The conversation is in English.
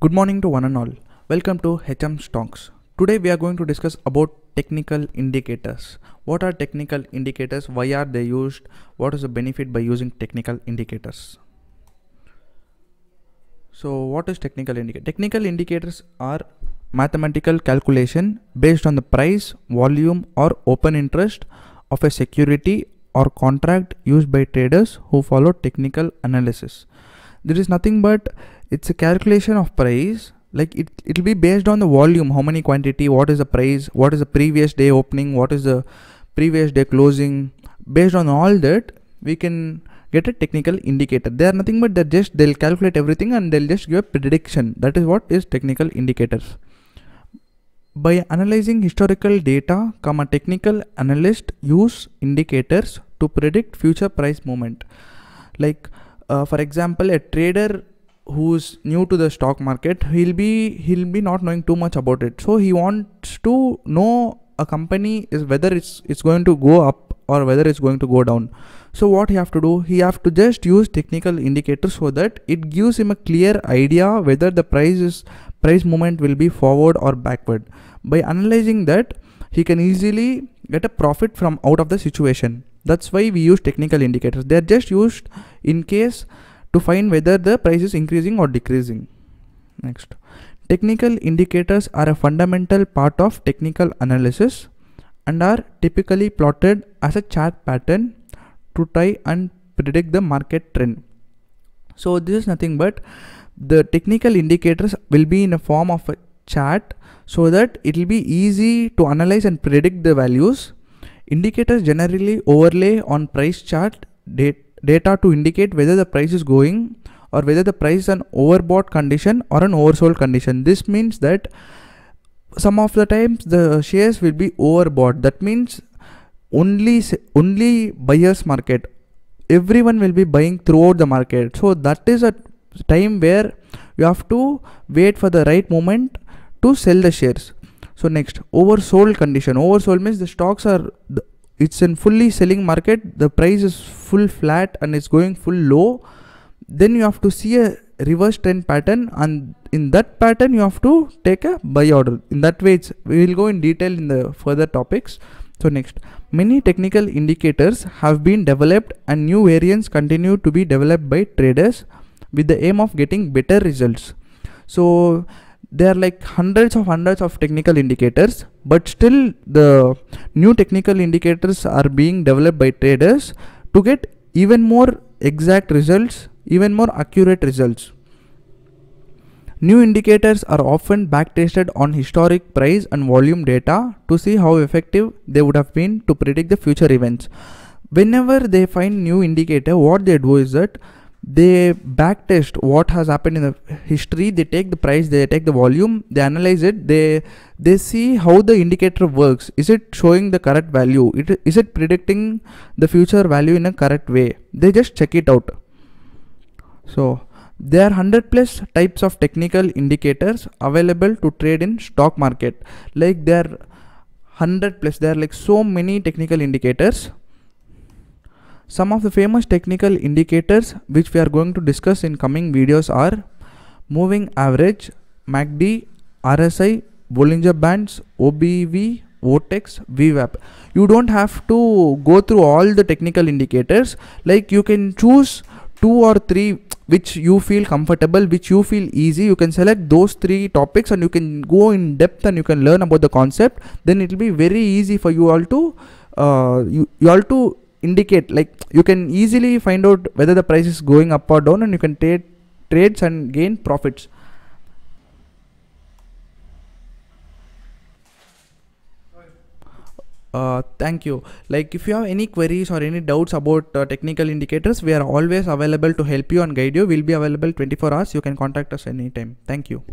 Good morning to one and all. Welcome to HM Stocks. Today we are going to discuss about technical indicators. What are technical indicators? Why are they used? What is the benefit by using technical indicators? So what is technical indicator? Technical indicators are mathematical calculation based on the price, volume or open interest of a security or contract used by traders who follow technical analysis. There is nothing but it's a calculation of price. Like it'll be based on the volume, how many quantity, what is the price, what is the previous day opening, what is the previous day closing. Based on all that, we can get a technical indicator. They are nothing but they'll calculate everything and they'll just give a prediction. That is what is technical indicators. By analyzing historical data, technical analysts use indicators to predict future price movement. Like for example, a trader who's new to the stock market, he'll be not knowing too much about it. So he wants to know a company is whether it's going to go up or whether it's going to go down. So what he have to do, he have to just use technical indicators so that it gives him a clear idea whether the price movement will be forward or backward. By analyzing that, he can easily get a profit from out of the situation. That's why we use technical indicators. They are just used in case to find whether the price is increasing or decreasing. Next, technical indicators are a fundamental part of technical analysis and are typically plotted as a chart pattern to try and predict the market trend. So this is nothing but the technical indicators will be in a form of a chart so that it will be easy to analyze and predict the values. Indicators generally overlay on price chart data to indicate whether the price is going or whether the price is an overbought condition or an oversold condition. This means that some of the times the shares will be overbought. That means only buyers market. Everyone will be buying throughout the market. So that is a time where you have to wait for the right moment to sell the shares. So next, oversold condition. Oversold means the stocks are it's in fully selling market, the price is full flat and it's going full low. Then you have to see a reverse trend pattern, and in that pattern you have to take a buy order. In that way, we will go in detail in the further topics. So next, many technical indicators have been developed and new variants continue to be developed by traders with the aim of getting better results. So there are like hundreds of technical indicators, but still the new technical indicators are being developed by traders to get even more exact results, even more accurate results. New indicators are often backtested on historic price and volume data to see how effective they would have been to predict the future events. Whenever they find new indicator, what they do is that they backtest what has happened in the history. They take the price, they take the volume, they analyze it, they see how the indicator works. Is it showing the correct value? Is it predicting the future value in a correct way? They just check it out. So there are 100 plus types of technical indicators available to trade in stock market. Like there are 100 plus, there are like so many technical indicators. Some of the famous technical indicators which we are going to discuss in coming videos are moving average, MACD, RSI, Bollinger Bands, OBV, Vortex, VWAP. You don't have to go through all the technical indicators. Like you can choose 2 or 3 which you feel comfortable, which you feel easy. You can select those 3 topics and you can go in depth and you can learn about the concept. Then it will be very easy for you all to you all to indicate. Like you can easily find out whether the price is going up or down, and you can trades and gain profits. Thank you. Like if you have any queries or any doubts about technical indicators, we are always available to help you and guide you. We'll be available 24 hours. You can contact us anytime. Thank you.